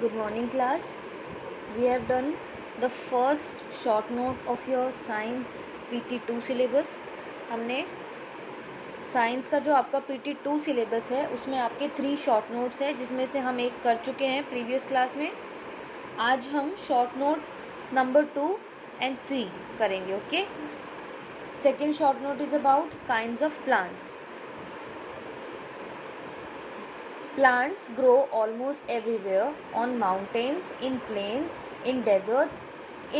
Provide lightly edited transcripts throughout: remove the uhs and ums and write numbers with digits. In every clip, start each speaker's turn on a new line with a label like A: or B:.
A: Good morning class. We have done the first short note of your science PT2 syllabus. हमने science का जो आपका PT2 syllabus है उसमें आपके 3 शॉर्ट नोट्स है जिसमें से हम एक कर चुके हैं प्रीवियस क्लास में. आज हम शॉर्ट नोट नंबर 2 एंड 3 करेंगे. Okay. Second short note is about kinds of plants. Plants grow almost everywhere, on mountains, in plains, in deserts,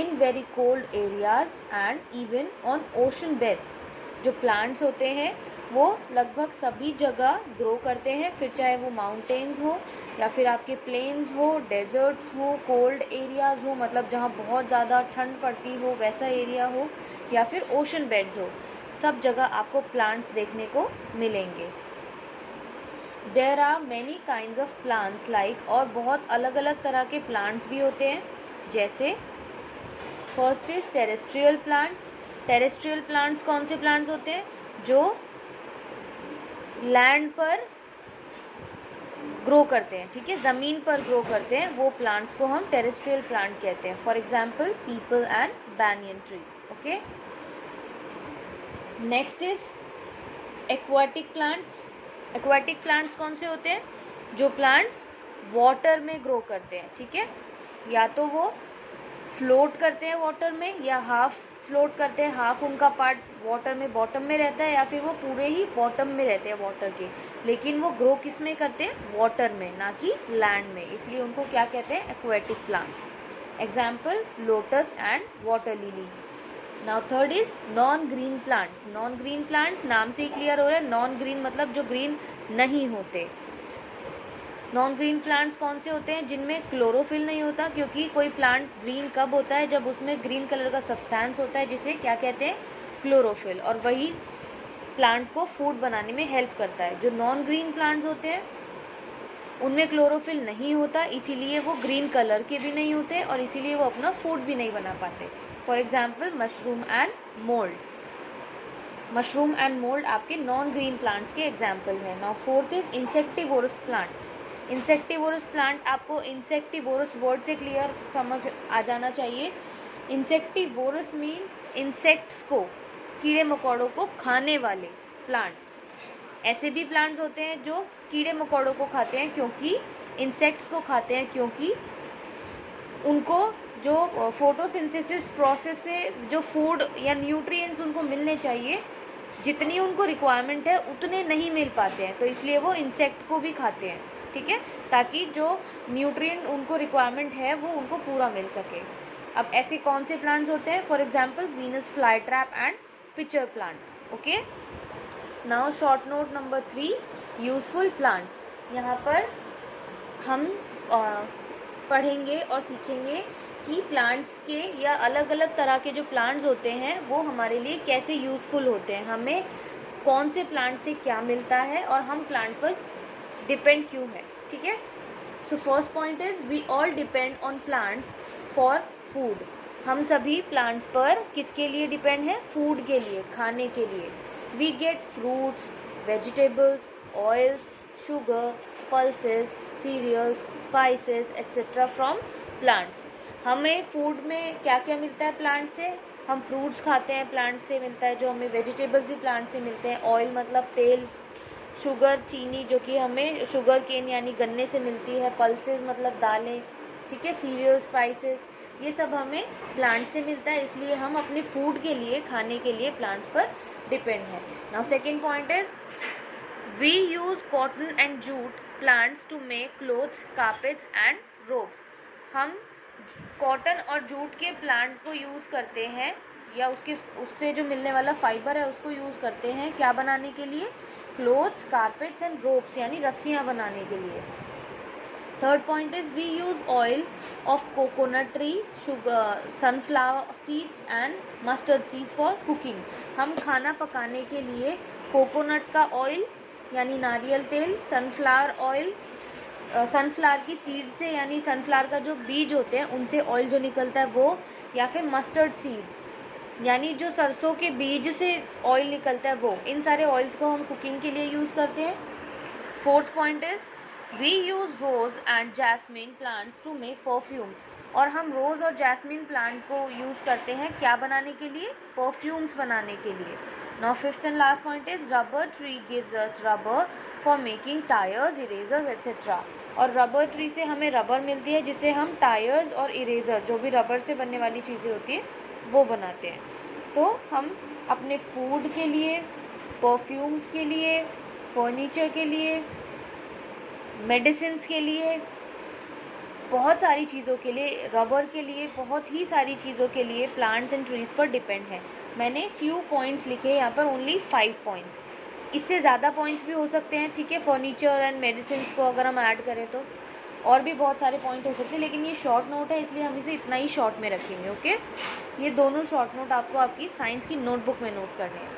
A: in very cold areas and even on ocean beds. जो plants होते हैं वो लगभग सभी जगह grow करते हैं, फिर चाहे वो माउंटेन्स हो या फिर आपके प्लेन्स हो, डेजर्ट्स हो, कोल्ड एरियाज़ हो मतलब जहाँ बहुत ज़्यादा ठंड पड़ती हो वैसा एरिया हो, या फिर ओशन बेड्स हो, सब जगह आपको प्लांट्स देखने को मिलेंगे. There are many kinds of plants like, और बहुत अलग अलग तरह के प्लांट्स भी होते हैं. जैसे first is terrestrial plants. Terrestrial plants कौन से प्लांट्स होते हैं? जो लैंड पर ग्रो करते हैं, ठीक है, ज़मीन पर ग्रो करते हैं, वो प्लांट्स को हम टेरेस्ट्रियल प्लांट कहते हैं. For example people and banyan tree. Okay. Next is aquatic plants. Aquatic plants कौन से होते हैं? जो प्लांट्स वाटर में ग्रो करते हैं, ठीक है, या तो वो फ्लोट करते हैं वाटर में या हाफ फ्लोट करते हैं, हाफ उनका पार्ट वाटर में बॉटम में रहता है, या फिर वो पूरे ही बॉटम में रहते हैं वाटर के, लेकिन वो ग्रो किस में करते हैं? वाटर में, ना कि लैंड में. इसलिए उनको क्या कहते हैं? Aquatic plants. Example lotus and water lily. Now third is non green plants. Non green plants नाम से ही क्लियर हो रहा है, नॉन ग्रीन मतलब जो ग्रीन नहीं होते. नॉन ग्रीन प्लांट्स कौन से होते हैं? जिनमें क्लोरोफिल नहीं होता, क्योंकि कोई प्लांट ग्रीन कब होता है? जब उसमें ग्रीन कलर का सब्सटेंस होता है जिसे क्या कहते हैं? क्लोरोफिल, और वही प्लांट को फूड बनाने में हेल्प करता है. जो नॉन ग्रीन प्लांट्स होते हैं उनमें क्लोरोफिल नहीं होता, इसीलिए वो ग्रीन कलर के भी नहीं होते और इसीलिए वो अपना फूड भी नहीं बना पाते. For example mushroom and mould. Mushroom and mould आपके नॉन ग्रीन प्लांट्स के एग्जाम्पल हैं. Now fourth is insectivorous plants. Insectivorous plant आपको इंसेक्टिवोरस वर्ड से क्लियर समझ आ जाना चाहिए. इंसेक्टिवोरस मीन्स इंसेक्ट्स को, कीड़े मकोड़ों को खाने वाले प्लांट्स. ऐसे भी प्लांट्स होते हैं जो कीड़े मकोड़ों को खाते हैं, क्योंकि इंसेक्ट्स को खाते हैं, क्योंकि उनको जो फोटोसिंथेसिस प्रोसेस से जो फूड या न्यूट्रिएंट्स उनको मिलने चाहिए, जितनी उनको रिक्वायरमेंट है उतने नहीं मिल पाते हैं, तो इसलिए वो इंसेक्ट को भी खाते हैं, ठीक है, ताकि जो न्यूट्रिएंट उनको रिक्वायरमेंट है वो उनको पूरा मिल सके. अब ऐसे कौन से प्लांट्स होते हैं? For example Venus fly trap and pitcher plant. Okay. Now short note number 3 useful plants. यहाँ पर हम पढ़ेंगे और सीखेंगे कि प्लांट्स के या अलग अलग तरह के जो प्लांट्स होते हैं वो हमारे लिए कैसे यूज़फुल होते हैं, हमें कौन से प्लांट से क्या मिलता है और हम प्लांट पर डिपेंड क्यों है, ठीक है. So first point is we all depend on plants for food. हम सभी प्लांट्स पर किसके लिए डिपेंड है? फूड के लिए, खाने के लिए. We get fruits, vegetables, oils, sugar, pulses, cereals, spices etcetera from plants. हमें फूड में क्या क्या मिलता है प्लांट से? हम फ्रूट्स खाते हैं, प्लांट से मिलता है. जो हमें वेजिटेबल्स भी प्लांट से मिलते हैं. ऑयल मतलब तेल, शुगर चीनी जो कि हमें शुगर केन यानी गन्ने से मिलती है. पल्सेस मतलब दालें, ठीक है, सीरियल, स्पाइसेस, ये सब हमें प्लांट से मिलता है, इसलिए हम अपने फूड के लिए, खाने के लिए प्लांट्स पर डिपेंड है. Now second point is we use cotton and jute plants to make clothes, carpets and ropes. हम कॉटन और जूट के प्लांट को यूज़ करते हैं, या उससे जो मिलने वाला फाइबर है उसको यूज़ करते हैं क्या बनाने के लिए? क्लोथ्स, कारपेट्स एंड रोप्स यानी रस्सियाँ बनाने के लिए. Third point is we use oil of coconut tree, sugar, sunflower seeds and mustard seeds for cooking. हम खाना पकाने के लिए कोकोनट का ऑयल यानी नारियल तेल, सनफ्लावर ऑयल, सनफ्लावर की सीड से यानी सनफ्लावर का जो बीज होते हैं उनसे ऑयल जो निकलता है वो, या फिर मस्टर्ड सीड यानी जो सरसों के बीज से ऑयल निकलता है वो. इन सारे ऑयल्स को हम कुकिंग के लिए यूज़ करते हैं. Fourth point is we use rose and jasmine plants to make perfumes, और हम रोज़ और जैस्मिन प्लांट को यूज़ करते हैं क्या बनाने के लिए? परफ्यूम्स बनाने के लिए। Now fifth and last point is rubber tree gives us rubber for making tyres, erasers etcetera. और रबर ट्री से हमें रबर मिलती है जिससे हम टायर्स और इरेज़र, जो भी रबर से बनने वाली चीज़ें होती हैं, वो बनाते हैं। तो हम अपने फूड के लिए, परफ्यूम्स के लिए, फर्नीचर के लिए, मेडिसिन्स के लिए, बहुत सारी चीज़ों के लिए, रबर के लिए, बहुत ही सारी चीज़ों के लिए प्लांट्स एंड ट्रीज़ पर डिपेंड है। मैंने फ्यू पॉइंट्स लिखे यहाँ पर, ओनली 5 पॉइंट्स। इससे ज़्यादा पॉइंट्स भी हो सकते हैं, ठीक है, फर्नीचर एंड मेडिसिन्स को अगर हम ऐड करें तो और भी बहुत सारे पॉइंट हो सकते हैं, लेकिन ये शॉर्ट नोट है इसलिए हम इसे इतना ही शॉर्ट में रखेंगे। ओके, ये दोनों शॉर्ट नोट आपको आपकी साइंस की नोटबुक में नोट करने हैं।